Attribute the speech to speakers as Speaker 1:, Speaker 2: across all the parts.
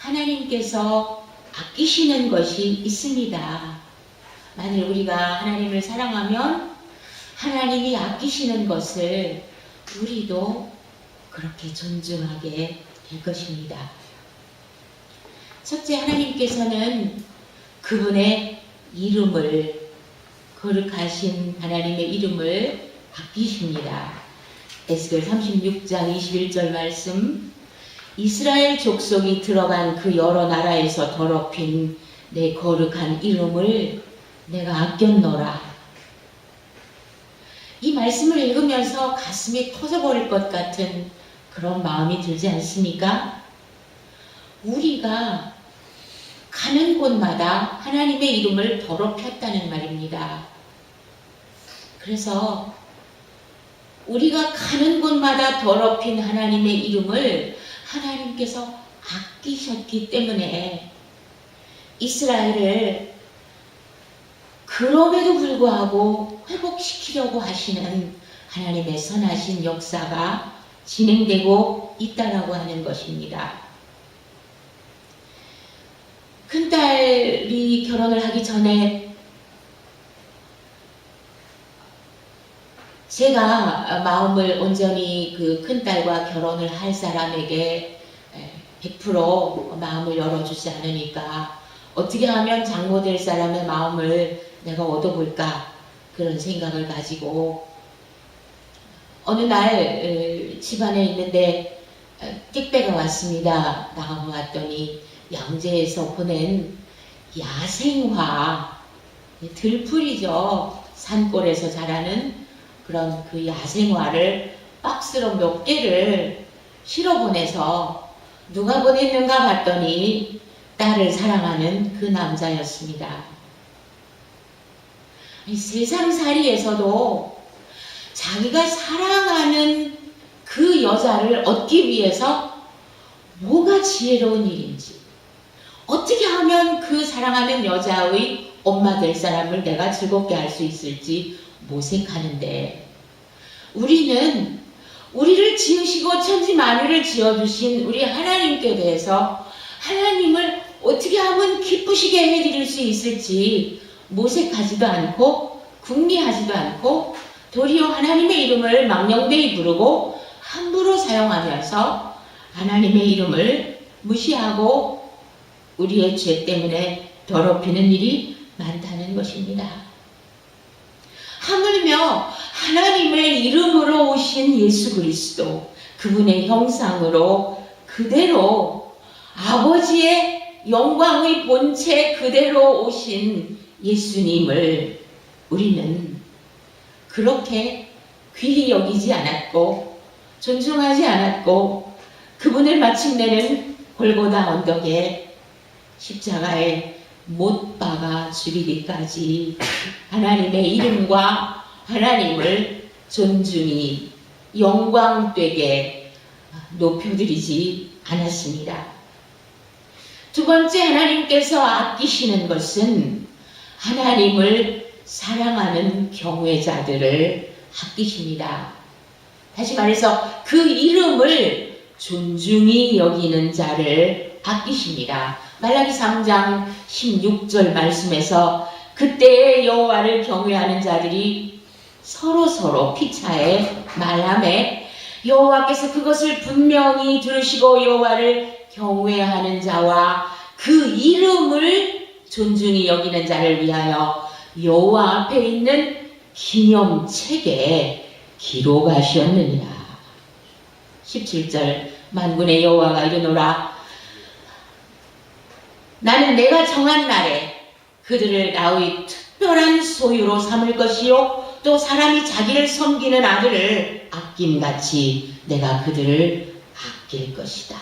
Speaker 1: 하나님께서 아끼시는 것이 있습니다. 만일 우리가 하나님을 사랑하면 하나님이 아끼시는 것을 우리도 그렇게 존중하게 될 것입니다. 첫째, 하나님께서는 그분의 이름을, 거룩하신 하나님의 이름을 아끼십니다. 에스겔 36장 21절 말씀, 이스라엘 족속이 들어간 그 여러 나라에서 더럽힌 내 거룩한 이름을 내가 아꼈노라. 이 말씀을 읽으면서 가슴이 터져버릴 것 같은 그런 마음이 들지 않습니까? 우리가 가는 곳마다 하나님의 이름을 더럽혔다는 말입니다. 그래서 우리가 가는 곳마다 더럽힌 하나님의 이름을 하나님께서 아끼셨기 때문에 이스라엘을 그럼에도 불구하고 회복시키려고 하시는 하나님의 선하신 역사가 진행되고 있다라고 하는 것입니다. 큰딸이 결혼을 하기 전에 제가 마음을 온전히 그 큰딸과 결혼을 할 사람에게 100% 마음을 열어주지 않으니까 어떻게 하면 장모 될 사람의 마음을 내가 얻어볼까, 그런 생각을 가지고 어느 날 집안에 있는데 택배가 왔습니다. 나가보았더니 양재에서 보낸 야생화, 들풀이죠. 산골에서 자라는 그런 그 야생화를 박스로 몇 개를 실어 보내서 누가 보냈는가 봤더니 딸을 사랑하는 그 남자였습니다. 세상살이에서도 자기가 사랑하는 그 여자를 얻기 위해서 뭐가 지혜로운 일인지, 어떻게 하면 그 사랑하는 여자의 엄마 될 사람을 내가 즐겁게 할 수 있을지 모색하는데, 우리는 우리를 지으시고 천지 만유를 지어주신 우리 하나님께 대해서 하나님을 어떻게 하면 기쁘시게 해드릴 수 있을지 모색하지도 않고 궁리하지도 않고 도리어 하나님의 이름을 망령되이 부르고 함부로 사용하면서 하나님의 이름을 무시하고 우리의 죄 때문에 더럽히는 일이 많다는 것입니다. 하물며 하나님의 이름으로 오신 예수 그리스도, 그분의 형상으로 그대로 아버지의 영광의 본체 그대로 오신 예수님을 우리는 그렇게 귀히 여기지 않았고 존중하지 않았고, 그분을 마침내는 골고다 언덕에 십자가에 못 박아 죽이기까지 하나님의 이름과 하나님을 존중히 영광되게 높여드리지 않았습니다. 두 번째, 하나님께서 아끼시는 것은 하나님을 사랑하는 경외자들을 아끼십니다. 다시 말해서 그 이름을 존중히 여기는 자를 아끼십니다. 말라기 3장 16절 말씀에서 그때의 여호와를 경외하는 자들이 서로 피차에 말하매 여호와께서 그것을 분명히 들으시고 여호와를 경외하는 자와 그 이름을 존중히 여기는 자를 위하여 여호와 앞에 있는 기념책에 기록하셨느니라. 17절 만군의 여호와가 이르노라. 나는 내가 정한 날에 그들을 나의 특별한 소유로 삼을 것이요 또 사람이 자기를 섬기는 아들을 아낌같이 내가 그들을 아낄 것이다.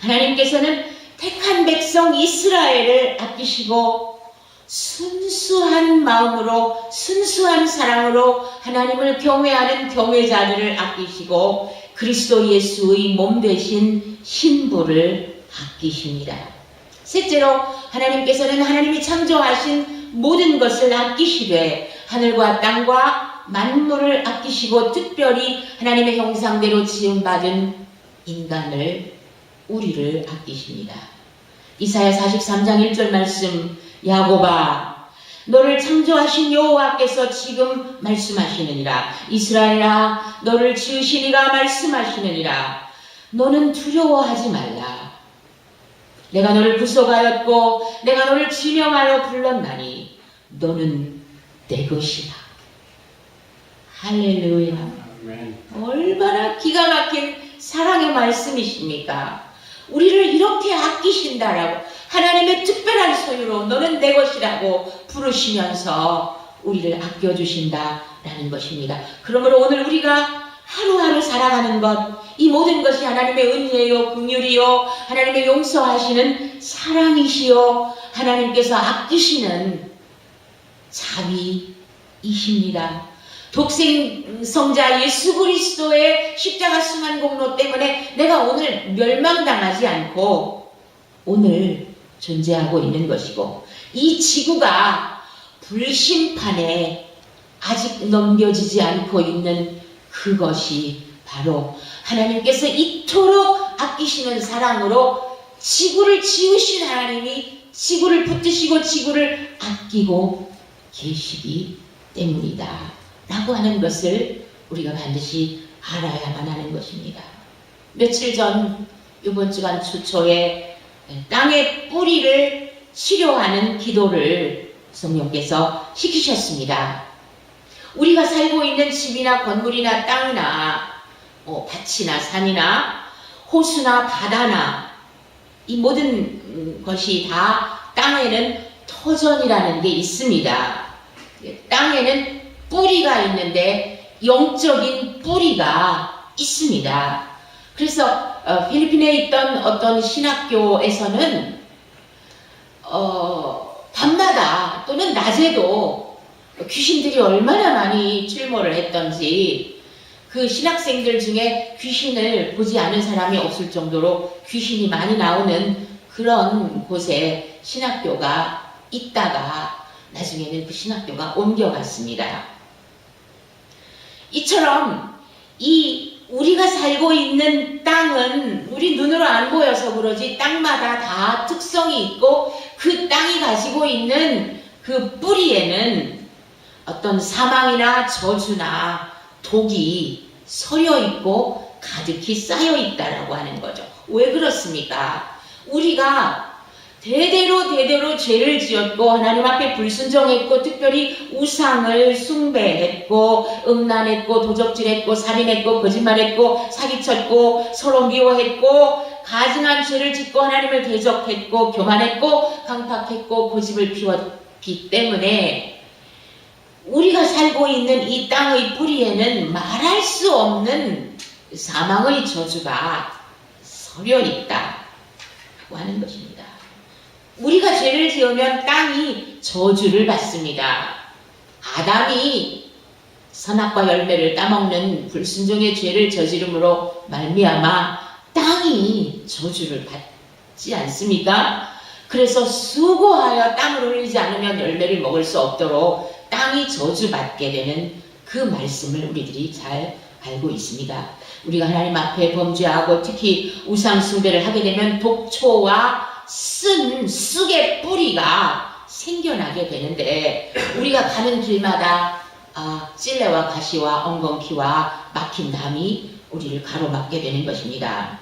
Speaker 1: 하나님께서는 택한 백성 이스라엘을 아끼시고 순수한 마음으로 순수한 사랑으로 하나님을 경외하는 경외자들을 아끼시고 그리스도 예수의 몸 되신 신부를 아끼십니다. 셋째로 하나님께서는 하나님이 창조하신 모든 것을 아끼시되 하늘과 땅과 만물을 아끼시고 특별히 하나님의 형상대로 지음받은 인간을, 우리를 아끼십니다. 이사야 43장 1절 말씀, 야곱아 너를 창조하신 여호와께서 지금 말씀하시느니라. 이스라엘아 너를 지으신 이가 말씀하시느니라. 너는 두려워하지 말라. 내가 너를 구속하였고 내가 너를 지명하여 불렀나니 너는 내 것이다. 할렐루야. 얼마나 기가 막힌 사랑의 말씀이십니까? 우리를 이렇게 아끼신다라고, 하나님의 특별한 소유로 너는 내 것이라고 부르시면서 우리를 아껴주신다라는 것입니다. 그러므로 오늘 우리가 하루하루 살아가는 것, 이 모든 것이 하나님의 은혜요, 긍휼이요, 하나님의 용서하시는 사랑이시요, 하나님께서 아끼시는 자비이십니다. 독생 성자 예수 그리스도의 십자가 승한 공로 때문에 내가 오늘 멸망당하지 않고 오늘 존재하고 있는 것이고, 이 지구가 불심판에 아직 넘겨지지 않고 있는 그것이 바로 하나님께서 이토록 아끼시는 사랑으로 지구를 지으신 하나님이 지구를 붙드시고 지구를 아끼고 계시기 때문이다 라고 하는 것을 우리가 반드시 알아야만 하는 것입니다. 며칠 전, 이번 주간 초초에 땅의 뿌리를 치료하는 기도를 성령께서 시키셨습니다. 우리가 살고 있는 집이나 건물이나 땅이나 밭이나 산이나 호수나 바다나 이 모든 것이 다 땅에는 터전이라는 게 있습니다. 땅에는 뿌리가 있는데 영적인 뿌리가 있습니다. 그래서 필리핀에 있던 어떤 신학교에서는 밤마다 또는 낮에도 귀신들이 얼마나 많이 출몰을 했던지, 그 신학생들 중에 귀신을 보지 않은 사람이 없을 정도로 귀신이 많이 나오는 그런 곳에 신학교가 있다가 나중에는 그 신학교가 옮겨갔습니다. 이처럼 우리가 살고 있는 땅은 우리 눈으로 안 보여서 그러지 땅마다 다 특성이 있고, 그 땅이 가지고 있는 그 뿌리에는 어떤 사망이나 저주나 독이 서려 있고 가득히 쌓여 있다라고 하는 거죠. 왜 그렇습니까? 우리가 대대로 죄를 지었고 하나님 앞에 불순종했고, 특별히 우상을 숭배했고, 음란했고, 도적질했고, 살인했고, 거짓말했고, 사기쳤고, 서로 미워했고, 가증한 죄를 짓고 하나님을 대적했고, 교만했고, 강팍했고, 고집을 피웠기 때문에 우리가 살고 있는 이 땅의 뿌리에는 말할 수 없는 사망의 저주가 서려 있다고 하는 것입니다. 우리가 죄를 지으면 땅이 저주를 받습니다. 아담이 선악과 열매를 따먹는 불순종의 죄를 저지름으로 말미암아 땅이 저주를 받지 않습니까? 그래서 수고하여 땀을 흘리지 않으면 열매를 먹을 수 없도록 땅이 저주받게 되는 그 말씀을 우리들이 잘 알고 있습니다. 우리가 하나님 앞에 범죄하고 특히 우상 숭배를 하게 되면 독초와 쑥의 뿌리가 생겨나게 되는데, 우리가 가는 길마다 찔레와 가시와 엉겅퀴와 막힌 담이 우리를 가로막게 되는 것입니다.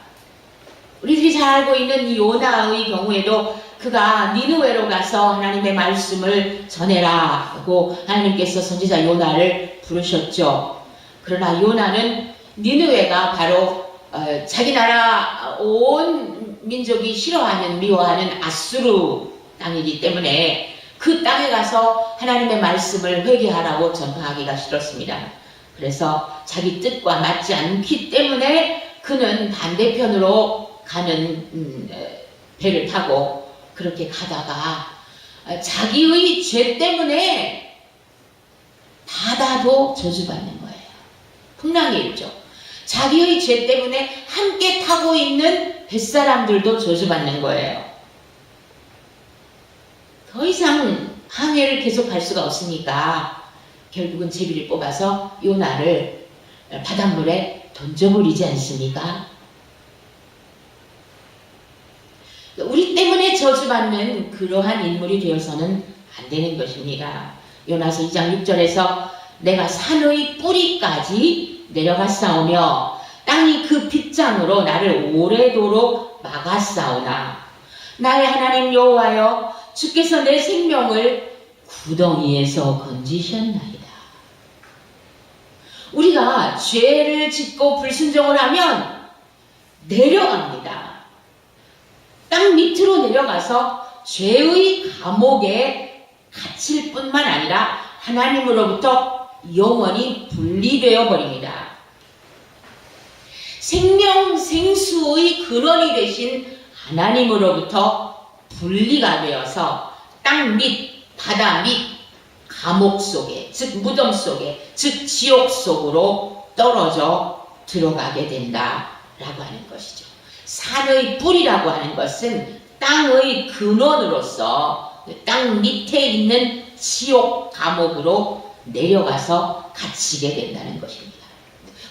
Speaker 1: 우리들이 잘 알고 있는 이 요나의 경우에도 그가 니느웨로 가서 하나님의 말씀을 전해라 하고 하나님께서 선지자 요나를 부르셨죠. 그러나 요나는 니느웨가 바로 자기 나라 온 민족이 싫어하는, 미워하는 아수르 땅이기 때문에 그 땅에 가서 하나님의 말씀을 회개하라고 전파하기가 싫었습니다. 그래서 자기 뜻과 맞지 않기 때문에 그는 반대편으로 가는 배를 타고 그렇게 가다가 자기의 죄 때문에 바다도 저주받는 거예요. 풍랑의 일조. 자기의 죄 때문에 함께 타고 있는 뱃사람들도 저주받는 거예요. 더 이상 항해를 계속할 수가 없으니까 결국은 제비를 뽑아서 요나를 바닷물에 던져버리지 않습니까? 우리 때문에 저주받는 그러한 인물이 되어서는 안 되는 것입니다. 요나서 2장 6절에서 내가 산의 뿌리까지 내려갔사오며 땅이 그 빗장으로 나를 오래도록 막았사오나 나의 하나님 여호와여 주께서 내 생명을 구덩이에서 건지셨나이다. 우리가 죄를 짓고 불순종을 하면 내려갑니다. 땅 밑으로 내려가서 죄의 감옥에 갇힐 뿐만 아니라 하나님으로부터 영원히 분리되어 버립니다. 생명생수의 근원이 되신 하나님으로부터 분리가 되어서 땅 밑, 바다 밑, 감옥 속에, 즉 무덤 속에, 즉 지옥 속으로 떨어져 들어가게 된다라고 하는 것이죠. 산의 뿌리라고 하는 것은 땅의 근원으로서 땅 밑에 있는 지옥 감옥으로 내려가서 갇히게 된다는 것입니다.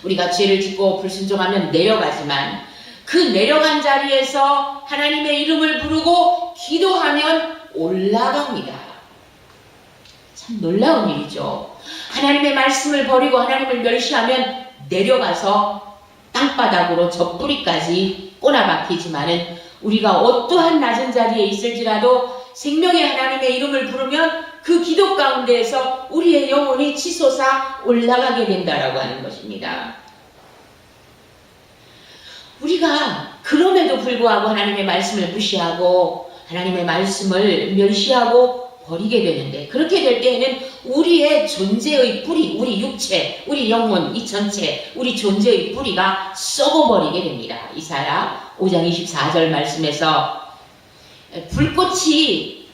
Speaker 1: 우리가 죄를 짓고 불순종하면 내려가지만 그 내려간 자리에서 하나님의 이름을 부르고 기도하면 올라갑니다. 참 놀라운 일이죠. 하나님의 말씀을 버리고 하나님을 멸시하면 내려가서 땅바닥으로 저 뿌리까지 꼬나박히지만은 우리가 어떠한 낮은 자리에 있을지라도 생명의 하나님의 이름을 부르면 그 기도 가운데에서 우리의 영혼이 치솟아 올라가게 된다라고 하는 것입니다. 우리가 그럼에도 불구하고 하나님의 말씀을 무시하고 하나님의 말씀을 멸시하고 버리게 되는데, 그렇게 될 때에는 우리의 존재의 뿌리, 우리 육체, 우리 영혼, 이 전체, 우리 존재의 뿌리가 썩어버리게 됩니다. 이사야 5장 24절 말씀에서 불꽃이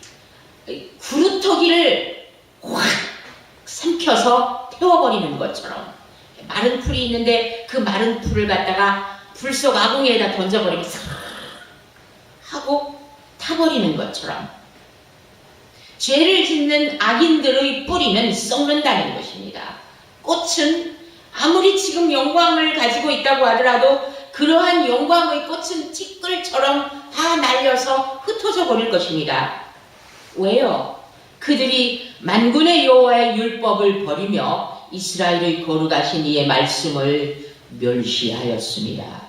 Speaker 1: 구루터기를 확 삼켜서 태워버리는 것처럼, 마른 풀이 있는데 그 마른 풀을 갖다가 불 속 아궁이에다 던져버리면 싹 하고 타버리는 것처럼 죄를 짓는 악인들의 뿌리는 썩는다는 것입니다. 꽃은 아무리 지금 영광을 가지고 있다고 하더라도 그러한 영광의 꽃은 티끌처럼 다 날려서 흩어져 버릴 것입니다. 왜요? 그들이 만군의 여호와의 율법을 버리며 이스라엘의 거룩하신 이의 말씀을 멸시하였습니다.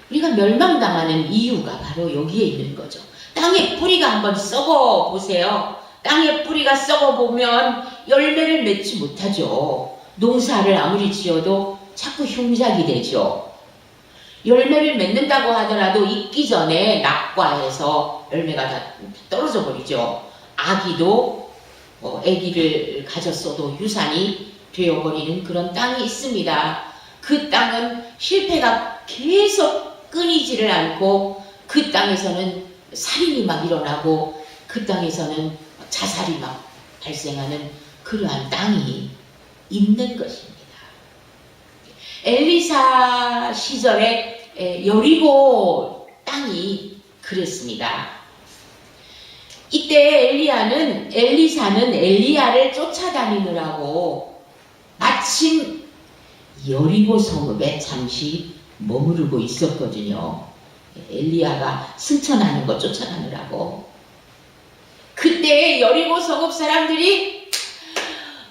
Speaker 1: 우리가 멸망당하는 이유가 바로 여기에 있는 거죠. 땅의 뿌리가 한번 썩어 보세요. 땅의 뿌리가 썩어 보면 열매를 맺지 못하죠. 농사를 아무리 지어도 자꾸 흉작이 되죠. 열매를 맺는다고 하더라도 익기 전에 낙과해서 열매가 다 떨어져 버리죠. 아기도 아기를 가졌어도 유산이 되어버리는 그런 땅이 있습니다. 그 땅은 실패가 계속 끊이지를 않고 그 땅에서는 살인이 막 일어나고 그 땅에서는 자살이 막 발생하는 그러한 땅이 있는 것입니다. 엘리사 시절에 여리고 땅이 그랬습니다. 이때 엘리사는 엘리야를 쫓아다니느라고 마침 여리고 성읍에 잠시 머무르고 있었거든요. 엘리야가 승천하는 거 쫓아가느라고. 그때 여리고 성읍 사람들이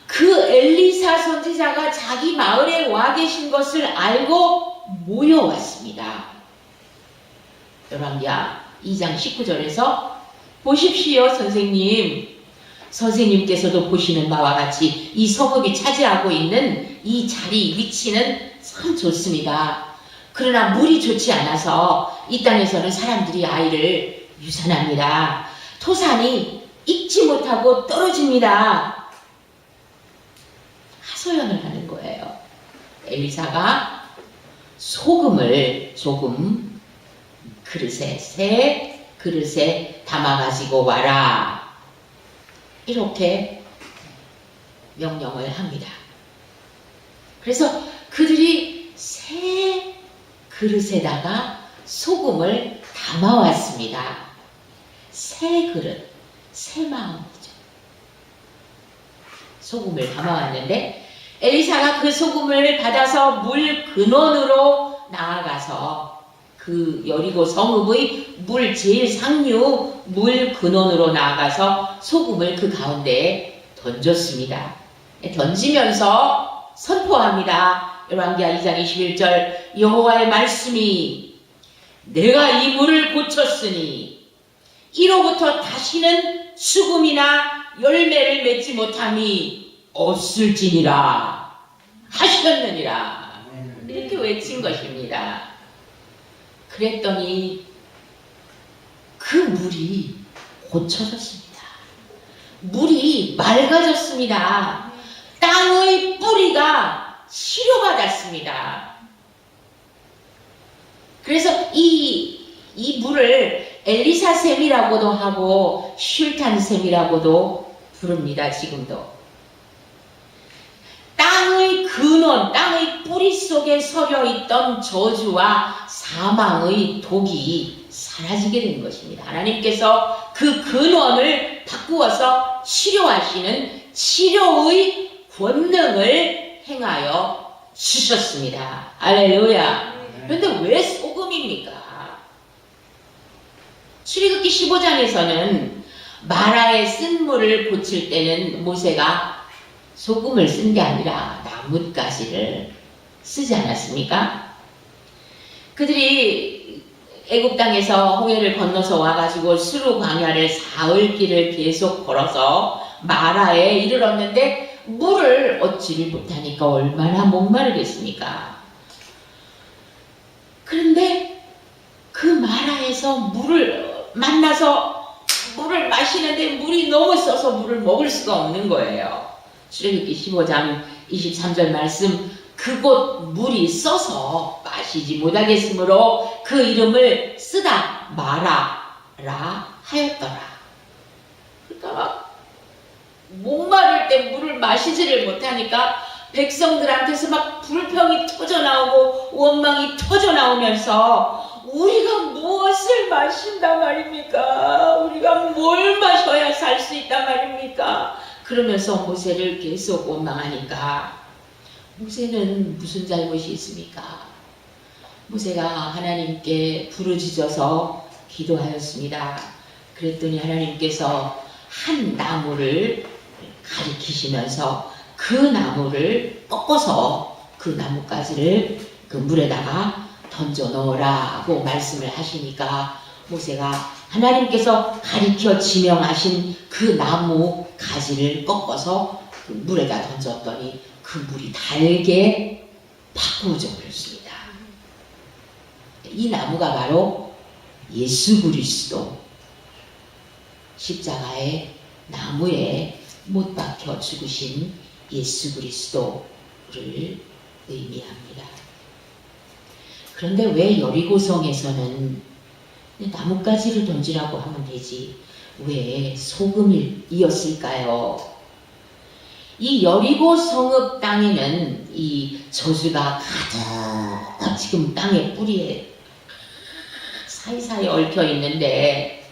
Speaker 1: 그 엘리사 선지자가 자기 마을에 와 계신 것을 알고 모여왔습니다. 열왕기하 2장 19절에서 보십시오 선생님께서도 보시는 바와 같이 이 성읍이 차지하고 있는 이 자리 위치는 참 좋습니다. 그러나 물이 좋지 않아서 이 땅에서는 사람들이 아이를 유산합니다. 토산이 익지 못하고 떨어집니다. 하소연을 하는 거예요. 엘리사가 소금 새 그릇에 담아가지고 와라. 이렇게 명령을 합니다. 그래서 그들이 새 그릇에다가 소금을 담아왔습니다. 새 그릇, 새 마음이죠. 소금을 담아왔는데 엘리사가 그 소금을 받아서 물 근원으로 나아가서 그 여리고 성읍의 물 제일 상류 물 근원으로 나아가서 소금을 그 가운데에 던졌습니다. 던지면서 선포합니다. 열왕기하 2장 21절 여호와의 말씀이 내가 이 물을 고쳤으니 이로부터 다시는 수금이나 열매를 맺지 못함이 없을지니라 하셨느니라. 이렇게 외친 것입니다. 그랬더니 그 물이 고쳐졌습니다. 물이 맑아졌습니다. 땅의 뿌리가 치료받았습니다. 그래서 이 물을 엘리사샘이라고도 하고 슐탄샘이라고도 부릅니다. 지금도. 땅의 근원, 땅의 뿌리 속에 서려있던 저주와 사망의 독이 사라지게 된 것입니다. 하나님께서 그 근원을 바꾸어서 치료하시는 치료의 권능을 행하여 주셨습니다. 할렐루야. 그런데 왜 소금입니까? 출애굽기 15장에서는 마라의 쓴 물을 고칠 때는 모세가 소금을 쓴 게 아니라 나뭇가지를 쓰지 않았습니까? 그들이 애굽 땅에서 홍해를 건너서 와가지고 수르 광야를 사흘 길을 계속 걸어서 마라에 이르렀는데 물을 얻지를 못하니까 얼마나 목마르겠습니까? 그런데 그 마라에서 물을 만나서 물을 마시는데 물이 너무 써서 물을 먹을 수가 없는 거예요. 출애굽기 15장 23절 말씀 그곳 물이 써서 마시지 못하겠으므로 그 이름을 쓰다 마라라 하였더라. 그러니까 막 목마를 때 물을 마시지를 못하니까 백성들한테서 막 불평이 터져나오고 원망이 터져나오면서 우리가 무엇을 마신단 말입니까? 우리가 뭘 마셔야 살 수 있단 말입니까? 그러면서 모세를 계속 원망하니까 모세는 무슨 잘못이 있습니까? 모세가 하나님께 부르짖어서 기도하였습니다. 그랬더니 하나님께서 한 나무를 가리키시면서 그 나무를 꺾어서 그 나뭇가지를 그 물에다가 던져 넣으라고 말씀을 하시니까 모세가 하나님께서 가리켜 지명하신 그 나무 가지를 꺾어서 그 물에다 던졌더니 그 물이 달게 바꾸어져 버렸습니다. 이 나무가 바로 예수 그리스도 십자가의 나무에 못 박혀 죽으신 예수 그리스도를 의미합니다. 그런데 왜 여리고성에서는 나뭇가지를 던지라고 하면 되지 왜 소금이었을까요? 이 여리고 성읍 땅에는 이 저주가 가득 지금 땅의 뿌리에 사이사이 얽혀 있는데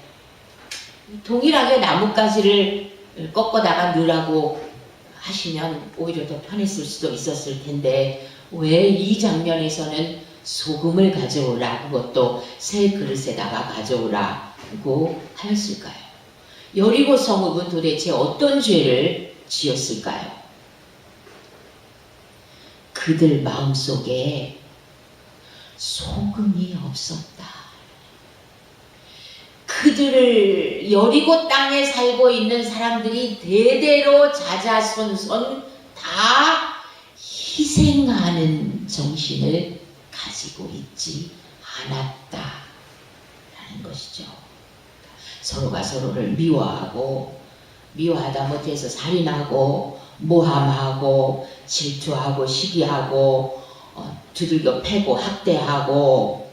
Speaker 1: 동일하게 나뭇가지를 꺾어다가 넣으라고 하시면 오히려 더 편했을 수도 있었을 텐데 왜 이 장면에서는 소금을 가져오라 그것도 새 그릇에다가 가져오라고 하였을까요? 여리고 성읍은 도대체 어떤 죄를 지었을까요? 그들 마음속에 소금이 없었다. 그들을 여리고 땅에 살고 있는 사람들이 대대로 자자손손 다 희생하는 정신을 가지고 있지 않았다라는 것이죠. 서로가 서로를 미워하다 못해서 살인하고 모함하고 질투하고 시기하고 두들겨 패고 학대하고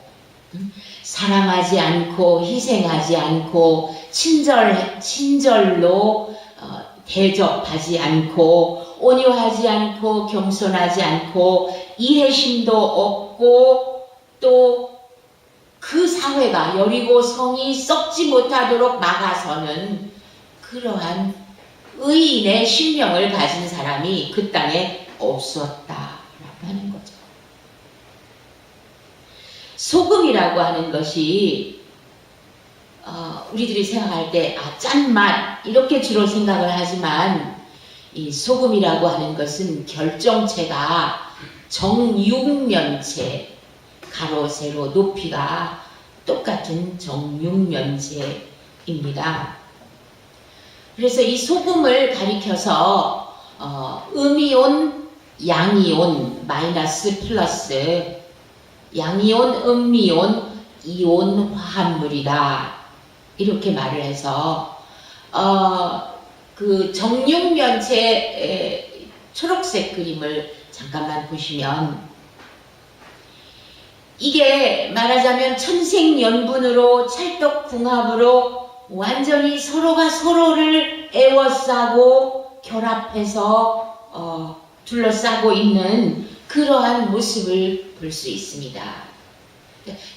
Speaker 1: 사랑하지 않고 희생하지 않고 친절로 대접하지 않고 온유하지 않고 겸손하지 않고 이해심도 없고 또 그 사회가 여리고 성이 썩지 못하도록 막아서는 그러한 의인의 심령을 가진 사람이 그 땅에 없었다라고 하는 거죠. 소금이라고 하는 것이 우리들이 생각할 때 짠맛 이렇게 주로 생각을 하지만 이 소금이라고 하는 것은 결정체가 정육면체, 가로 세로 높이가 똑같은 정육면체입니다. 그래서 이 소금을 가리켜서 음이온, 양이온, 마이너스, 플러스, 양이온, 음이온, 이온 화합물이다. 이렇게 말을 해서 그 정육면체 초록색 그림을 잠깐만 보시면 이게 말하자면 천생연분으로 찰떡궁합으로 완전히 서로가 서로를 에워싸고 결합해서 둘러싸고 있는 그러한 모습을 볼 수 있습니다.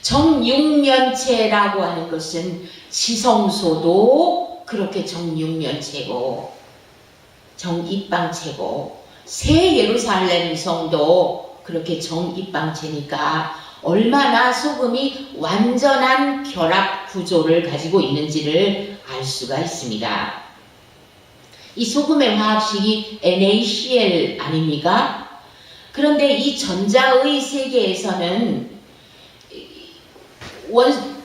Speaker 1: 정육면체라고 하는 것은 지성소도 그렇게 정육면체고 정입방체고 새 예루살렘 성도 그렇게 정입방체니까 얼마나 소금이 완전한 결합 구조를 가지고 있는지를 알 수가 있습니다. 이 소금의 화학식이 NaCl 아닙니까? 그런데 이 전자의 세계에서는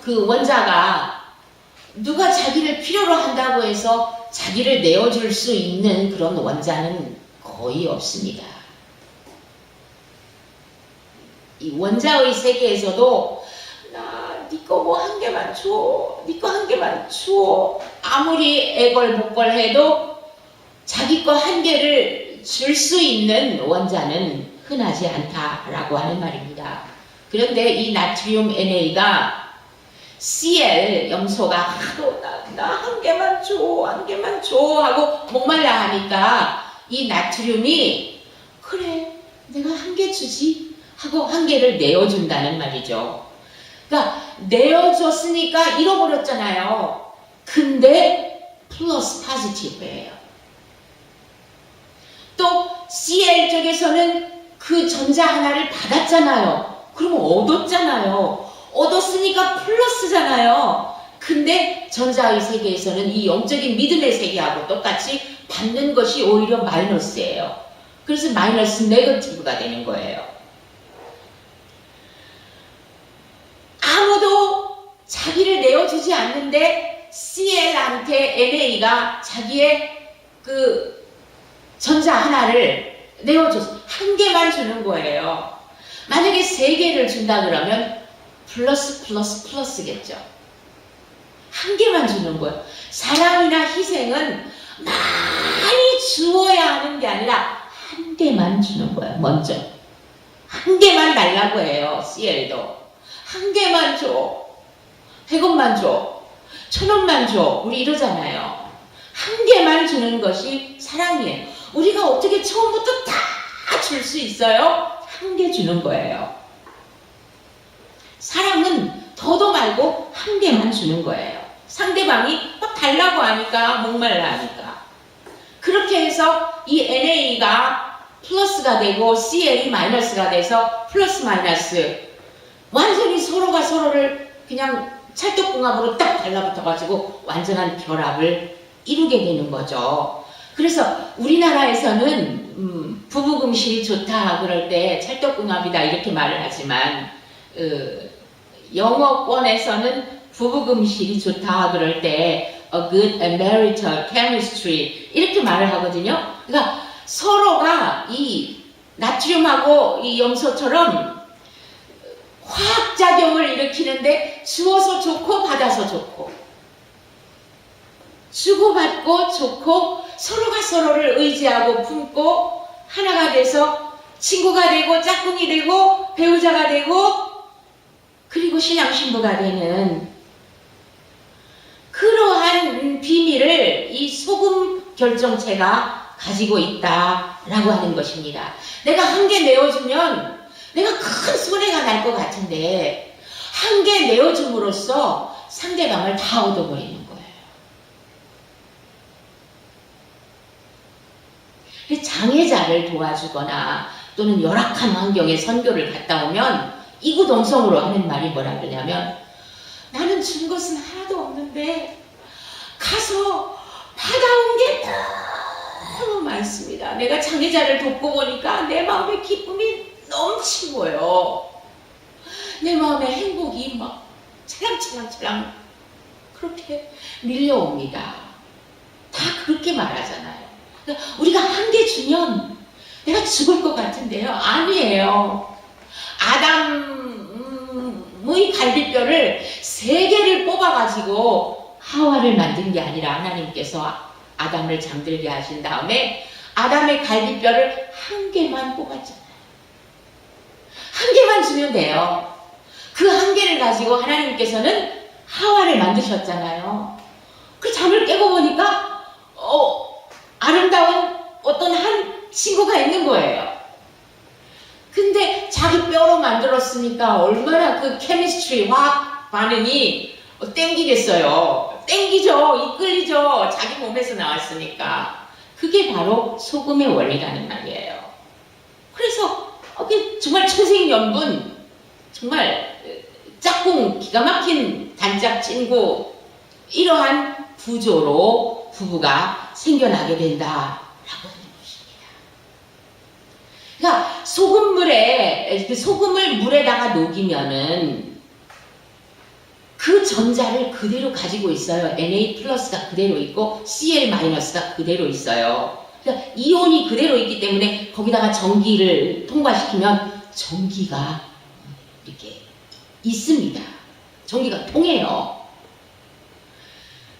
Speaker 1: 그 원자가 누가 자기를 필요로 한다고 해서 자기를 내어줄 수 있는 그런 원자는 거의 없습니다. 이 원자의 세계에서도 니 거 뭐 한 개만 줘, 니 거 한 개만 줘. 아무리 애걸복걸 해도 자기 거 한 개를 줄 수 있는 원자는 흔하지 않다라고 하는 말입니다. 그런데 이 나트륨 NA가 Cl 염소가 하도 나 한 개만 줘, 한 개만 줘 하고 목말라 하니까 이 나트륨이 그래 내가 한 개 주지 하고 한 개를 내어준다는 말이죠. 그러니까 내어줬으니까 잃어버렸잖아요. 근데 플러스 포지티브예요. 또 Cl 쪽에서는 그 전자 하나를 받았잖아요. 그러면 얻었잖아요. 얻었으니까 플러스잖아요. 근데 전자의 세계에서는 이 영적인 믿음의 세계하고 똑같이 받는 것이 오히려 마이너스예요. 그래서 마이너스 네거티브가 되는 거예요. 아무도 자기를 내어주지 않는데 CL한테 NA가 자기의 그 전자 하나를 내어줘서 한 개만 주는 거예요. 만약에 세 개를 준다 그러면 플러스 플러스 플러스겠죠. 한 개만 주는 거예요. 사랑이나 희생은 많이 주어야 하는 게 아니라 한 개만 주는 거예요. 먼저 한 개만 달라고 해요. CL도 한 개만 줘, 100원만 줘, 1000원만 줘. 우리 이러잖아요. 한 개만 주는 것이 사랑이에요. 우리가 어떻게 처음부터 다 줄 수 있어요? 한 개 주는 거예요. 사랑은 더도 말고 한 개만 주는 거예요. 상대방이 막 달라고 하니까 목말라 하니까. 그렇게 해서 이 NA가 플러스가 되고 CL이 마이너스가 돼서 플러스 마이너스 완전히 서로가 서로를 그냥 찰떡궁합으로 딱 달라붙어가지고 완전한 결합을 이루게 되는 거죠. 그래서 우리나라에서는 부부금실이 좋다 그럴 때 찰떡궁합이다 이렇게 말을 하지만 영어권에서는 부부금실이 좋다 그럴 때 a good marital chemistry 이렇게 말을 하거든요. 그러니까 서로가 이 나트륨하고 이 염소처럼 화학작용을 일으키는데 주어서 좋고 받아서 좋고 주고받고 좋고 서로가 서로를 의지하고 품고 하나가 돼서 친구가 되고 짝꿍이 되고 배우자가 되고 그리고 신랑 신부가 되는 그러한 비밀을 이 소금 결정체가 가지고 있다라고 하는 것입니다. 내가 한 개 내어주면 내가 큰 손해가 날 것 같은데 한 개 내어줌으로써 상대방을 다 얻어버리는 거예요. 장애자를 도와주거나 또는 열악한 환경에 선교를 갔다 오면 이구동성으로 하는 말이 뭐라 그러냐면, 나는 준 것은 하나도 없는데 가서 받아온 게 너무 많습니다. 내가 장애자를 돕고 보니까 내 마음에 기쁨이 넘치고요. 내 마음에 행복이 막 찰랑찰랑찰랑 그렇게 밀려옵니다. 다 그렇게 말하잖아요. 그러니까 우리가 한 개 주면 내가 죽을 것 같은데요. 아니에요. 아담의 갈비뼈를 3개를 뽑아가지고 하와를 만든 게 아니라 하나님께서 아담을 잠들게 하신 다음에 아담의 갈비뼈를 1개만 뽑았잖아요. 1개만 주면 돼요. 그 1개를 가지고 하나님께서는 하와를 만드셨잖아요. 그 잠을 깨고 보니까 아름다운 어떤 한 친구가 있는 거예요. 근데 자기 뼈로 만들었으니까 얼마나 그 케미스트리, 화학 반응이 땡기겠어요. 땡기죠. 이끌리죠. 자기 몸에서 나왔으니까. 그게 바로 소금의 원리라는 말이에요. 그래서 정말 천생연분, 정말 짝꿍, 기가 막힌 단짝 친구, 이러한 구조로 부부가 생겨나게 된다라고 하는 것입니다. 그러니까 소금을 물에다가 녹이면은 그 전자를 그대로 가지고 있어요. Na+가 그대로 있고 Cl-가 그대로 있어요. 그러니까 이온이 그대로 있기 때문에 거기다가 전기를 통과시키면 전기가 이렇게 있습니다. 전기가 통해요.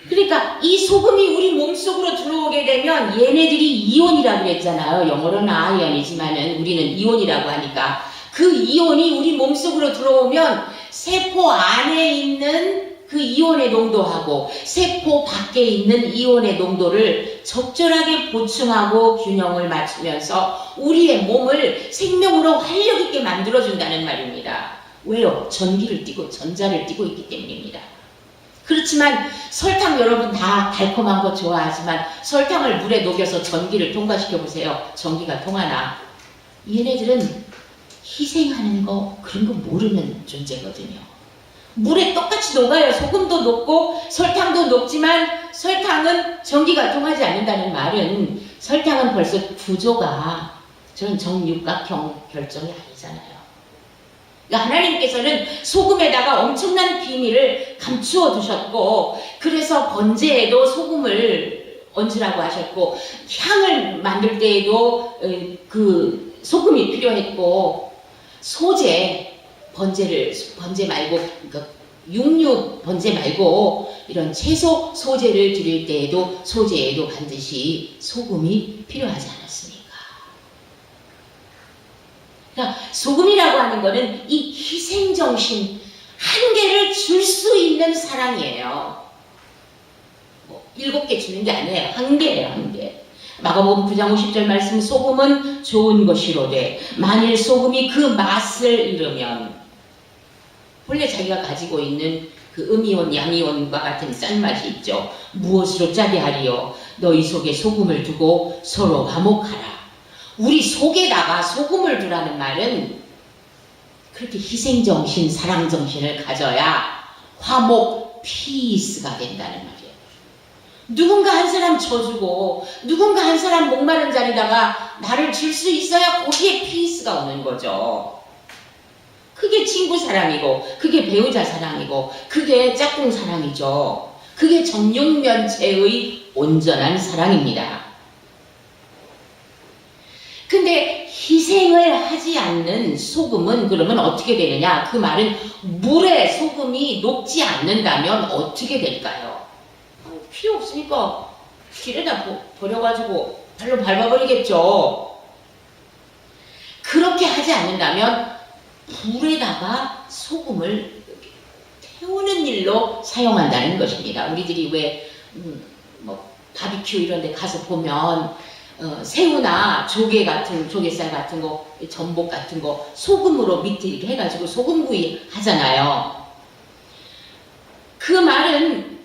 Speaker 1: 그러니까 이 소금이 우리 몸속으로 들어오게 되면 얘네들이 이온이라고 그랬잖아요. 영어로는 아이언이지만은 우리는 이온이라고 하니까 그 이온이 우리 몸속으로 들어오면 세포 안에 있는 그 이온의 농도하고 세포 밖에 있는 이온의 농도를 적절하게 보충하고 균형을 맞추면서 우리의 몸을 생명으로 활력 있게 만들어준다는 말입니다. 왜요? 전기를 띠고 전자를 띠고 있기 때문입니다. 그렇지만 설탕, 여러분 다 달콤한 거 좋아하지만 설탕을 물에 녹여서 전기를 통과시켜 보세요. 전기가 통하나? 얘네들은 희생하는 거, 그런 거 모르는 존재거든요. 물에 똑같이 녹아요. 소금도 녹고 설탕도 녹지만 설탕은 전기가 통하지 않는다는 말은 설탕은 벌써 구조가 저는 정육각형 결정이 아니잖아요. 그러니까 하나님께서는 소금에다가 엄청난 비밀을 감추어 두셨고, 그래서 번제에도 소금을 얹으라고 하셨고, 향을 만들 때에도 그 소금이 필요했고, 번제 말고, 그러니까 육류 번제 말고 이런 채소 소제를 드릴 때에도 소제에도 반드시 소금이 필요하지 않았습니까? 그러니까 소금이라고 하는 것은 이 희생정신, 한계를 줄 수 있는 사랑이에요. 7개 주는 게 아니에요. 1개예요, 1개. 마가복음 9장 50절 말씀, 소금은 좋은 것이로되 만일 소금이 그 맛을 잃으면, 본래 자기가 가지고 있는 그 음이온, 양이온과 같은 짠맛이 있죠. 무엇으로 짜게 하리요? 너희 속에 소금을 두고 서로 화목하라. 우리 속에다가 소금을 두라는 말은 그렇게 희생정신, 사랑정신을 가져야 화목, 피스가 된다는 말이에요. 누군가 한 사람 쳐주고 누군가 한 사람 목마른 자리다가 나를 줄 수 있어야 거기에 피스가 오는 거죠. 그게 친구 사랑이고, 그게 배우자 사랑이고, 그게 짝꿍 사랑이죠. 그게 정육면체의 온전한 사랑입니다. 근데 희생을 하지 않는 소금은 그러면 어떻게 되느냐? 그 말은 물에 소금이 녹지 않는다면 어떻게 될까요? 필요 없으니까 길에다 버려가지고 발로 밟아버리겠죠. 그렇게 하지 않는다면 불에다가 소금을 태우는 일로 사용한다는 것입니다. 우리들이 왜 바비큐 이런 데 가서 보면 새우나 조개살 같은 거, 전복 같은 거 소금으로 밑에 이렇게 해가지고 소금구이 하잖아요. 그 말은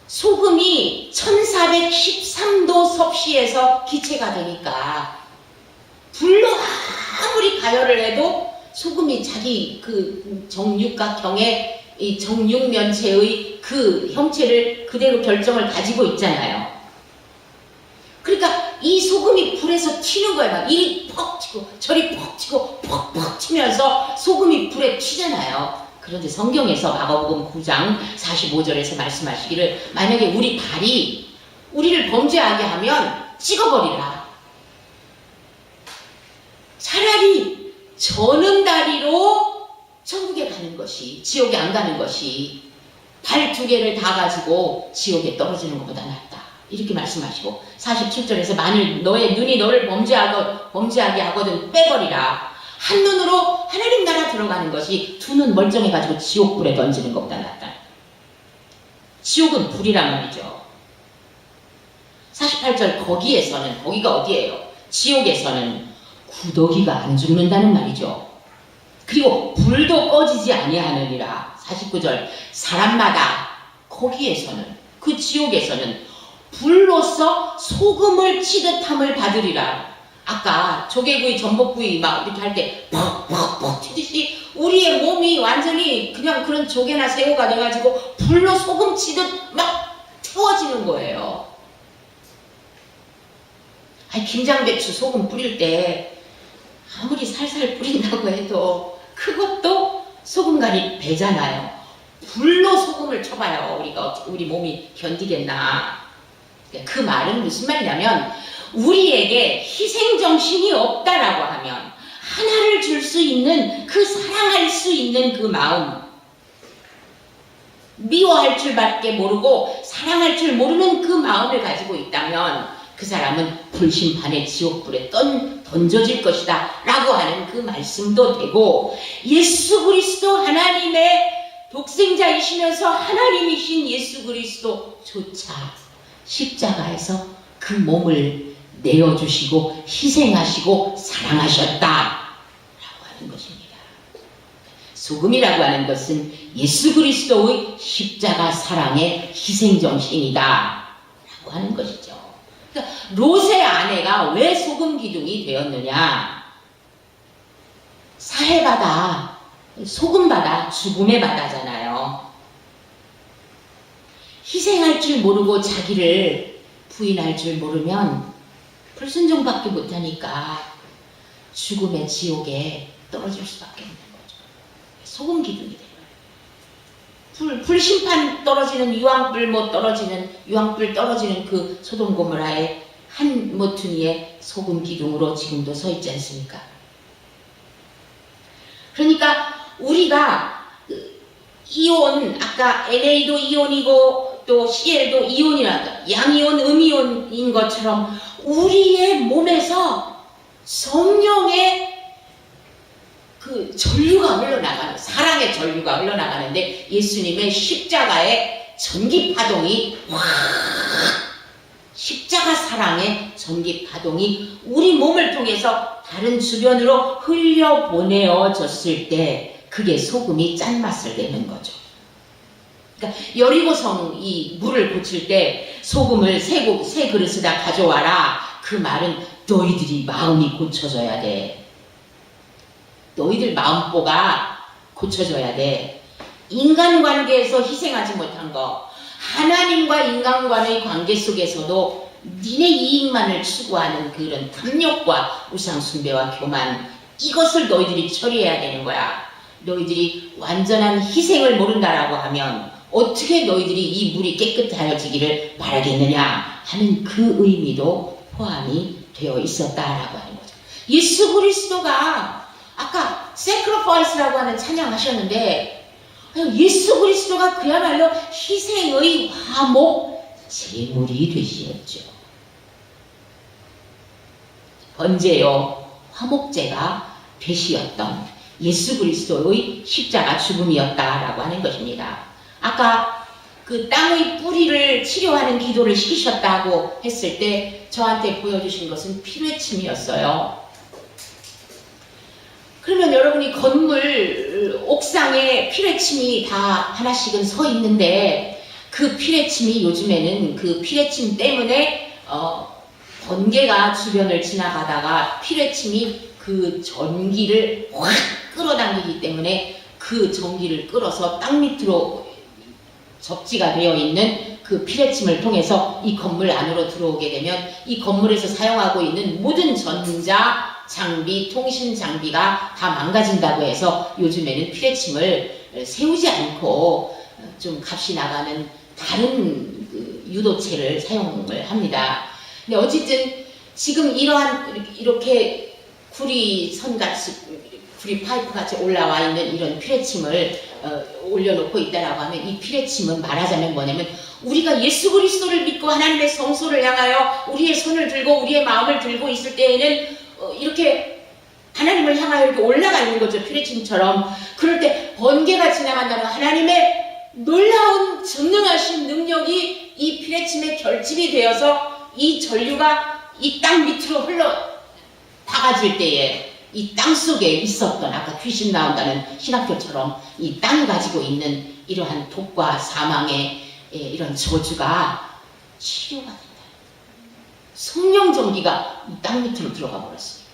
Speaker 1: 소금이 1413도 섭씨에서 기체가 되니까 불로 아무리 가열을 해도 소금이 자기 그 정육각형의 이 정육면체의 그 형체를 그대로 결정을 가지고 있잖아요. 그러니까 이 소금이 불에서 튀는 거예요. 막 이리 퍽 튀고 저리 퍽 튀고 퍽퍽 튀면서 소금이 불에 튀잖아요. 그런데 성경에서 마가복음 9장 45절에서 말씀하시기를 만약에 우리 발이 우리를 범죄하게 하면 찍어버리라. 차라리 저는 다리로 천국에 가는 것이, 지옥에 안 가는 것이 발 2개를 다 가지고 지옥에 떨어지는 것보다 낫다. 이렇게 말씀하시고 47절에서 만일 너의 눈이 너를 범죄하게 하거든 빼버리라. 한 눈으로 하나님 나라 들어가는 것이 2눈 멀쩡해가지고 지옥불에 던지는 것보다 낫다. 지옥은 불이란 말이죠. 48절 거기에서는, 거기가 어디예요? 지옥에서는 구더기가 안 죽는다는 말이죠. 그리고 불도 꺼지지 아니하느니라. 49절 사람마다 거기에서는, 그 지옥에서는 불로서 소금을 치듯함을 받으리라. 아까 조개구이, 전복구이 막 이렇게 할 때 퍽퍽퍽 튀듯이 우리의 몸이 완전히 그냥 그런 조개나 새우가 돼가지고 불로 소금 치듯 막 태워지는 거예요. 아니, 김장배추 소금 뿌릴 때 아무리 살살 뿌린다고 해도 그것도 소금간이 배잖아요. 불로 소금을 쳐봐요. 우리 몸이 견디겠나. 그 말은 무슨 말이냐면 우리에게 희생정신이 없다라고 하면 하나를 줄 수 있는 그 사랑할 수 있는 그 마음, 미워할 줄밖에 모르고 사랑할 줄 모르는 그 마음을 가지고 있다면 그 사람은 불심판의 지옥불에 던져질 것이다 라고 하는 그 말씀도 되고, 예수 그리스도 하나님의 독생자이시면서 하나님이신 예수 그리스도조차 십자가에서 그 몸을 내어주시고 희생하시고 사랑하셨다 라고 하는 것입니다. 소금이라고 하는 것은 예수 그리스도의 십자가 사랑의 희생정신이다 라고 하는 것이죠. 그러니까 롯의 아내가 왜 소금 기둥이 되었느냐? 사해바다, 소금바다, 죽음의 바다잖아요. 희생할 줄 모르고 자기를 부인할 줄 모르면 불순종밖에 못하니까 죽음의 지옥에 떨어질 수밖에 없는 거죠. 소금 기둥이 되는 거예요. 불심판 떨어지는 유황불 떨어지는 그 소돔 고모라의 한 모퉁이의 소금 기둥으로 지금도 서 있지 않습니까? 그러니까 우리가 이온, 아까 NA도 이온이고 또 CL도 이온이라, 양이온, 음이온인 것처럼 우리의 몸에서 성령의 그 전류가 흘러나가는, 사랑의 전류가 흘러나가는데 예수님의 십자가의 전기파동이 십자가 사랑의 전기파동이 우리 몸을 통해서 다른 주변으로 흘려보내어졌을 때 그게 소금이 짠맛을 내는 거죠. 그러니까 여리고성 이 물을 고칠 때 소금을 세 그릇에다 가져와라. 그 말은 너희들이 마음이 고쳐져야 돼. 너희들 마음보가 고쳐져야 돼. 인간관계에서 희생하지 못한 거, 하나님과 인간과의 관계 속에서도 니네 이익만을 추구하는 그런 탐욕과 우상숭배와 교만, 이것을 너희들이 처리해야 되는 거야. 너희들이 완전한 희생을 모른다라고 하면 어떻게 너희들이 이 물이 깨끗하여지기를 바라겠느냐 하는 그 의미도 포함이 되어 있었다라고 하는 거죠. 예수 그리스도가 아까 sacrifice라고 하는 찬양하셨는데 예수 그리스도가 그야말로 희생의 화목 제물이 되시었죠. 번제요 화목제가 되시었던 예수 그리스도의 십자가 죽음이었다라고 하는 것입니다. 아까 그 땅의 뿌리를 치료하는 기도를 시키셨다고 했을 때 저한테 보여주신 것은 피뢰침이었어요. 그러면 여러분이 건물 옥상에 피뢰침이 다 하나씩은 서 있는데 그 피뢰침이 요즘에는 그 피뢰침 때문에 번개가 주변을 지나가다가 피뢰침이 그 전기를 확 끌어다 끌어당기기 때문에 그 전기를 끌어서 땅 밑으로 접지가 되어 있는 그 피레침을 통해서 이 건물 안으로 들어오게 되면 이 건물에서 사용하고 있는 모든 전자 장비, 통신 장비가 다 망가진다고 해서 요즘에는 피레침을 세우지 않고 좀 값이 나가는 다른 그 유도체를 사용을 합니다. 근데 어쨌든 지금 이렇게 구리선같이, 구리 파이프같이 올라와 있는 이런 피레침을 올려놓고 있다라고 하면 이 피레침은 말하자면 뭐냐면 우리가 예수 그리스도를 믿고 하나님의 성소를 향하여 우리의 손을 들고 우리의 마음을 들고 있을 때에는 이렇게 하나님을 향하여 이렇게 올라가 있는 거죠. 피레침처럼. 그럴 때 번개가 지나간다는 하나님의 놀라운 전능하신 능력이 이 피레침에 결집이 되어서 이 전류가 이 땅 밑으로 흘러 박아질 때에 이 땅 속에 있었던 아까 귀신 나온다는 신학교처럼 이 땅이 가지고 있는 이러한 독과 사망의 이런 저주가 치료가 된다. 성령 전기가 이 땅 밑으로 들어가 버렸으니까.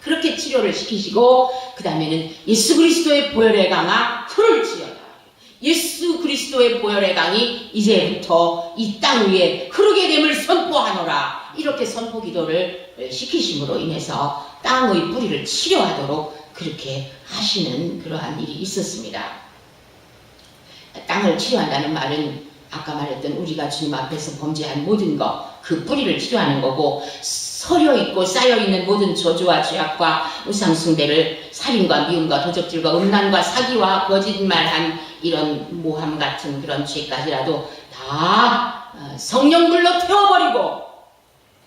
Speaker 1: 그렇게 치료를 시키시고 그 다음에는 예수 그리스도의 보혈의 강아 풀을 지어라. 예수 그리스도의 보혈의 강이 이제부터 이 땅 위에 흐르게 됨을 선포하노라. 이렇게 선포 기도를 시키심으로 인해서 땅의 뿌리를 치료하도록 그렇게 하시는 그러한 일이 있었습니다. 땅을 치료한다는 말은 아까 말했던 우리가 주님 앞에서 범죄한 모든 것, 그 뿌리를 치료하는 거고, 서려있고 쌓여있는 모든 저주와 죄악과 우상숭배를 살인과 미움과 도적질과 음란과 사기와 거짓말한 이런 모함 같은 그런 죄까지라도 다 성령불로 태워버리고,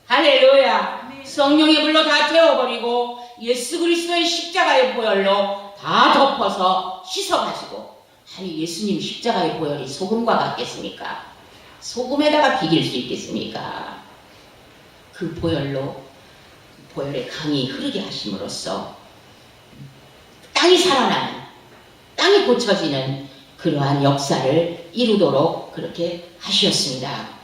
Speaker 1: 할렐루야, 성령의 불로 다 태워버리고 예수 그리스도의 십자가의 보혈로 다 덮어서 씻어가지고, 아니 예수님 십자가의 보혈이 소금과 같겠습니까? 소금에다가 비길 수 있겠습니까? 그 보혈로 보혈의 강이 흐르게 하심으로써 땅이 살아나는, 땅이 고쳐지는 그러한 역사를 이루도록 그렇게 하셨습니다.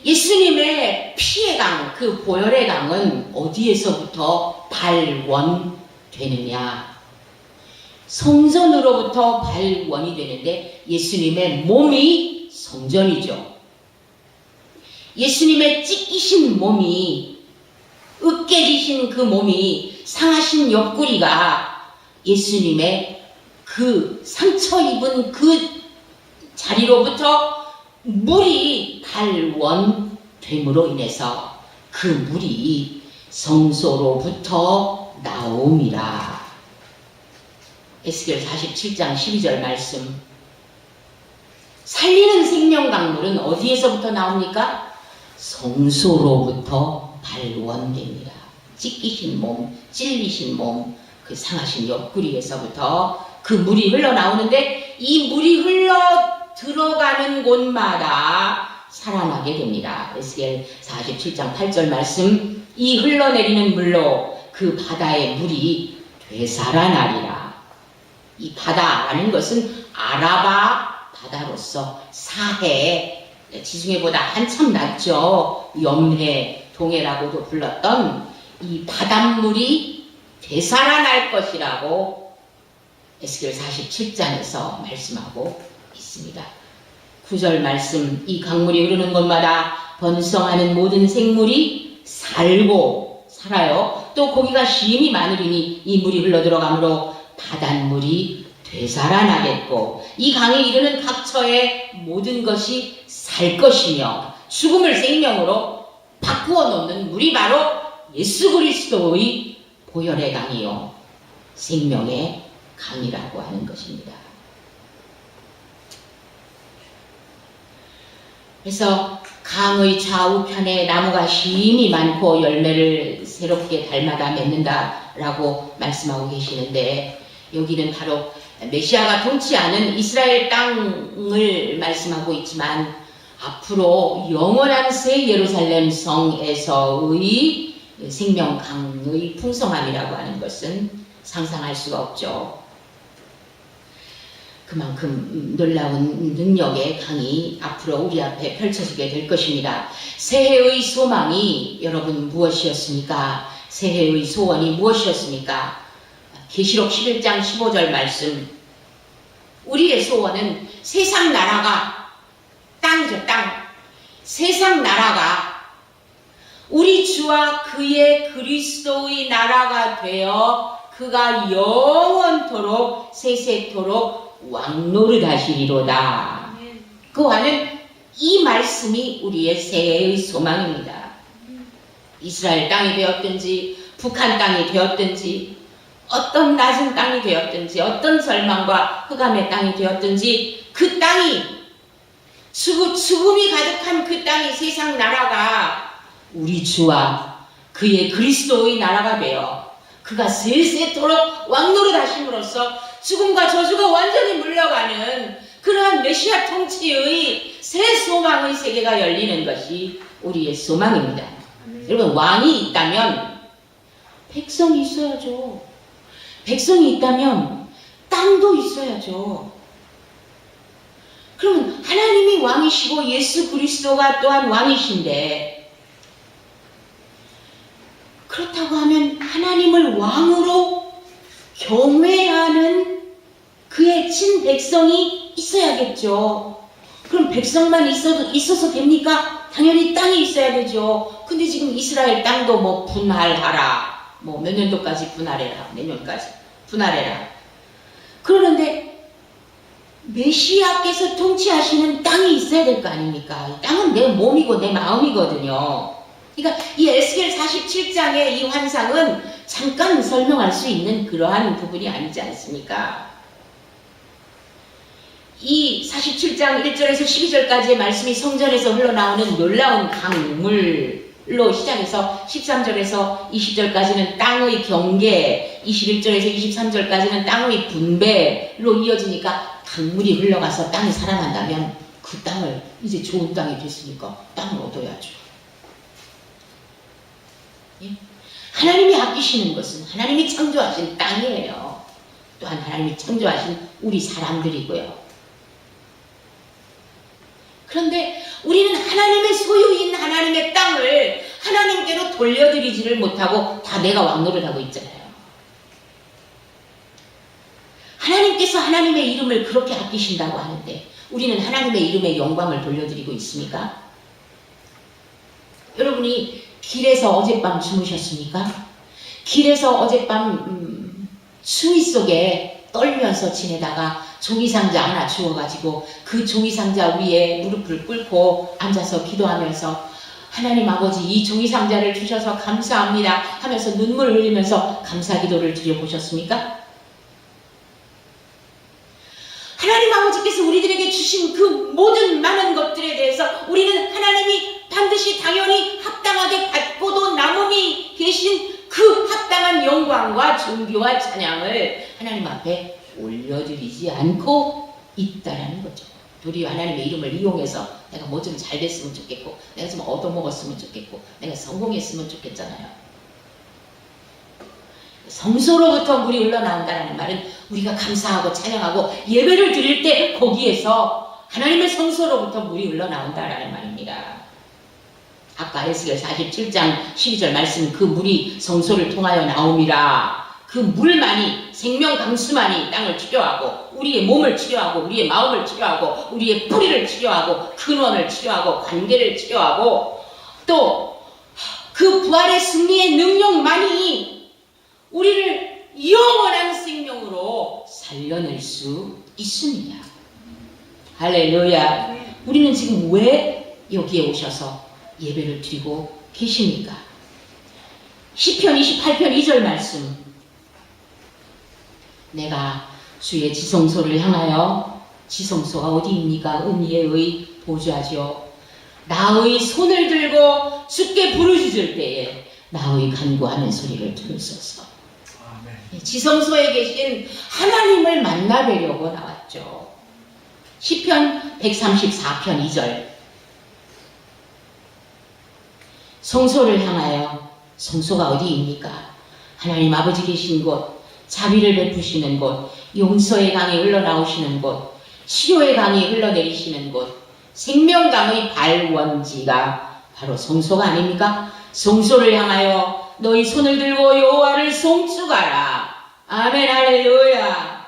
Speaker 1: 예수님의 피의 강, 그 보혈의 강은 어디에서부터 발원되느냐? 성전으로부터 발원이 되는데 예수님의 몸이 성전이죠. 예수님의 찢기신 몸이, 으깨지신 그 몸이, 상하신 옆구리가 예수님의 그 상처 입은 그 자리로부터 물이 발원됨으로 인해서 그 물이 성소로부터 나옴이라. 에스겔 47장 12절 말씀. 살리는 생명강물은 어디에서부터 나옵니까? 성소로부터 발원됩니다. 찢기신 몸, 찔리신 몸, 그 상하신 옆구리에서부터 그 물이 흘러나오는데 이 물이 흘러 들어가는 곳마다 살아나게 됩니다. 에스겔 47장 8절 말씀. 이 흘러내리는 물로 그 바다의 물이 되살아나리라. 이 바다라는 것은 아라바 바다로서 사해, 지중해보다 한참 낮죠. 염해, 동해라고도 불렀던 이 바닷물이 되살아날 것이라고 에스겔 47장에서 말씀하고 있습니다. 9절 말씀. 이 강물이 흐르는 곳마다 번성하는 모든 생물이 살아요. 또 고기가 심히 많으리니 이 물이 흘러들어가므로 바닷물이 되살아나겠고, 이 강에 이르는 각처의 모든 것이 살 것이며 죽음을 생명으로 바꾸어 놓는 물이 바로 예수 그리스도의 보혈의 강이요 생명의 강이라고 하는 것입니다. 그래서 강의 좌우편에 나무가 힘이 많고 열매를 새롭게 달마다 맺는다라고 말씀하고 계시는데, 여기는 바로 메시아가 통치하는 이스라엘 땅을 말씀하고 있지만, 앞으로 영원한 새 예루살렘 성에서의 생명강의 풍성함이라고 하는 것은 상상할 수가 없죠. 그만큼 놀라운 능력의 강이 앞으로 우리 앞에 펼쳐지게 될 것입니다. 새해의 소망이 여러분 무엇이었습니까? 새해의 소원이 무엇이었습니까? 계시록 11장 15절 말씀. 우리의 소원은 세상 나라가, 땅이죠, 땅. 세상 나라가 우리 주와 그의 그리스도의 나라가 되어 그가 영원토록 세세토록 왕노릇하시리로다. 그와는 이 말씀이 우리의 새해의 소망입니다. 이스라엘 땅이 되었든지 북한 땅이 되었든지 어떤 낮은 땅이 되었든지 어떤 절망과 흑암의 땅이 되었든지 그 땅이 죽음이 가득한 그 땅이 세상 나라가 우리 주와 그의 그리스도의 나라가 되어 그가 세세토록 왕노릇하심으로써 죽음과 저주가 완전히 물러가는 그러한 메시아 통치의 새 소망의 세계가 열리는 것이 우리의 소망입니다. 여러분, 왕이 있다면 백성이 있어야죠. 백성이 있다면 땅도 있어야죠. 그럼 하나님이 왕이시고 예수 그리스도가 또한 왕이신데, 그렇다고 하면 하나님을 왕으로 경외하는 그의 친백성이 있어야겠죠. 그럼 백성만 있어서 됩니까? 당연히 땅이 있어야 되죠. 근데 지금 이스라엘 땅도 뭐 분할하라, 뭐 몇 년도까지 분할해라, 내년까지 분할해라. 그러는데 메시아께서 통치하시는 땅이 있어야 될 거 아닙니까? 땅은 내 몸이고 내 마음이거든요. 그러니까 이 에스겔 47장의 이 환상은 잠깐 설명할 수 있는 그러한 부분이 아니지 않습니까? 이 47장 1절에서 12절까지의 말씀이 성전에서 흘러나오는 놀라운 강물로 시작해서 13절에서 20절까지는 땅의 경계, 21절에서 23절까지는 땅의 분배로 이어지니까 강물이 흘러가서 땅이 살아난다면 그 땅을 이제 좋은 땅이 됐으니까 땅을 얻어야죠. 예? 하나님이 아끼시는 것은 하나님이 창조하신 땅이에요. 또한 하나님이 창조하신 우리 사람들이고요. 그런데 우리는 하나님의 소유인 하나님의 땅을 하나님께로 돌려드리지를 못하고 다 내가 왕노릇하고 있잖아요. 하나님께서 하나님의 이름을 그렇게 아끼신다고 하는데 우리는 하나님의 이름의 영광을 돌려드리고 있습니까? 여러분이 길에서 어젯밤 주무셨습니까? 길에서 어젯밤 추위 속에 떨면서 지내다가 종이상자 하나 주워가지고 그 종이상자 위에 무릎을 꿇고 앉아서 기도하면서 하나님 아버지, 이 종이상자를 주셔서 감사합니다 하면서 눈물 흘리면서 감사기도를 드려보셨습니까? 하나님 아버지께서 우리들에게 주신 그 모든 많은 것들에 대해서 우리는 하나님이 반드시 당연히 합당하게 받고도 남음이 계신 그 합당한 영광과 존귀와 찬양을 하나님 앞에 올려드리지 않고 있다라는 거죠. 도리어 하나님의 이름을 이용해서 내가 뭐 좀 잘 됐으면 좋겠고, 내가 좀 얻어먹었으면 좋겠고, 내가 성공했으면 좋겠잖아요. 성소로부터 물이 흘러나온다는 말은 우리가 감사하고 찬양하고 예배를 드릴 때 거기에서 하나님의 성소로부터 물이 흘러나온다라는 말입니다. 아까 에스겔 47장 12절 말씀, 그 물이 성소를 통하여 나옴이라. 그 물만이, 생명 강수만이 땅을 치료하고 우리의 몸을 치료하고 우리의 마음을 치료하고 우리의 뿌리를 치료하고 근원을 치료하고 관계를 치료하고 또 그 부활의 승리의 능력만이 우리를 영원한 생명으로 살려낼 수 있습니다. 할렐루야. 우리는 지금 왜 여기에 오셔서 예배를 드리고 계십니까? 시편 28편 2절 말씀, 내가 주의 지성소를 향하여, 지성소가 어디입니까? 은혜의 보좌죠. 나의 손을 들고 주께 부르짖을 때에 나의 간구하는 소리를 들으소서. 지성소에 계신 하나님을 만나뵈려고 나왔죠. 시편 134편 2절, 성소를 향하여, 성소가 어디입니까? 하나님 아버지 계신 곳, 자비를 베푸시는 곳, 용서의 강이 흘러나오시는 곳, 치료의 강이 흘러내리시는 곳, 생명강의 발원지가 바로 성소가 아닙니까? 성소를 향하여 너희 손을 들고 여호와를 송축하라. 아멘. 아멘 할렐루야.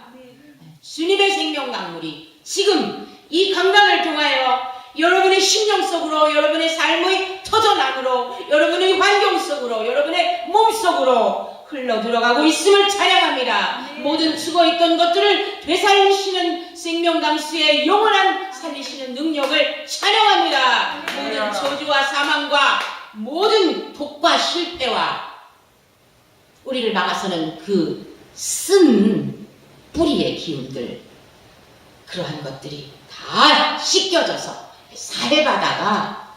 Speaker 1: 주님의 생명 강물이 지금 이 강단을 통하여 여러분의 심령 속으로, 여러분의 삶의 터전안으로, 여러분의 환경 속으로, 여러분의 몸 속으로 흘러 들어가고 있음을 찬양합니다. 모든 죽어있던 것들을 되살리시는 생명 강수의 영원한 살리시는 능력을 찬양합니다. 모든 저주와 사망과 모든 독과 실패와 우리를 막아서는 그 쓴 뿌리의 기운들, 그러한 것들이 다 씻겨져서 사해바다가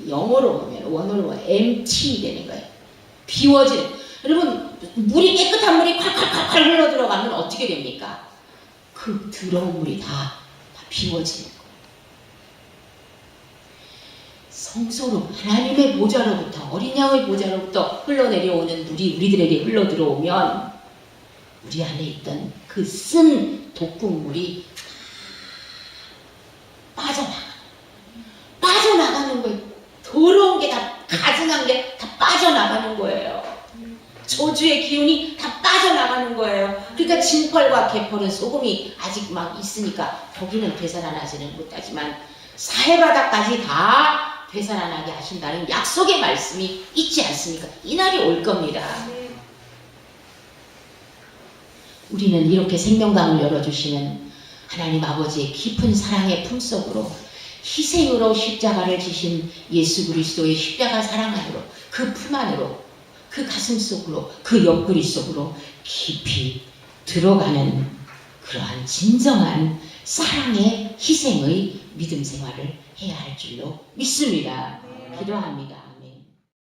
Speaker 1: 영어로 보면 원어로 보면 empty 되는 거예요. 비워진. 여러분, 물이 깨끗한 물이 콸콸콸콸 흘러 들어가면 어떻게 됩니까? 그 더러운 물이 다 비워지는 거예요. 성소로 하나님의 보좌로부터, 어린 양의 보좌로부터 흘러내려오는 물이 우리들에게 흘러 들어오면 우리 안에 있던 그 쓴 독극물이 빠져나가는 거예요. 더러운 게 다, 가증한 게 다 빠져나가는 거예요. 저주의 기운이 다 빠져나가는 거예요. 그러니까 진펄과 개펄은 소금이 아직 막 있으니까 거기는 되살아나지는 못하지만 사해바다까지 다 되살아나게 하신다는 약속의 말씀이 있지 않습니까? 이 날이 올 겁니다. 우리는 이렇게 생명강을 열어주시는 하나님 아버지의 깊은 사랑의 품속으로, 희생으로 십자가를 지신 예수 그리스도의 십자가 사랑 안으로, 그 품 안으로, 그 가슴 속으로, 그 옆구리 속으로 깊이 들어가는 그러한 진정한 사랑의 희생의 믿음 생활을 해야 할 줄로 믿습니다. 기도합니다.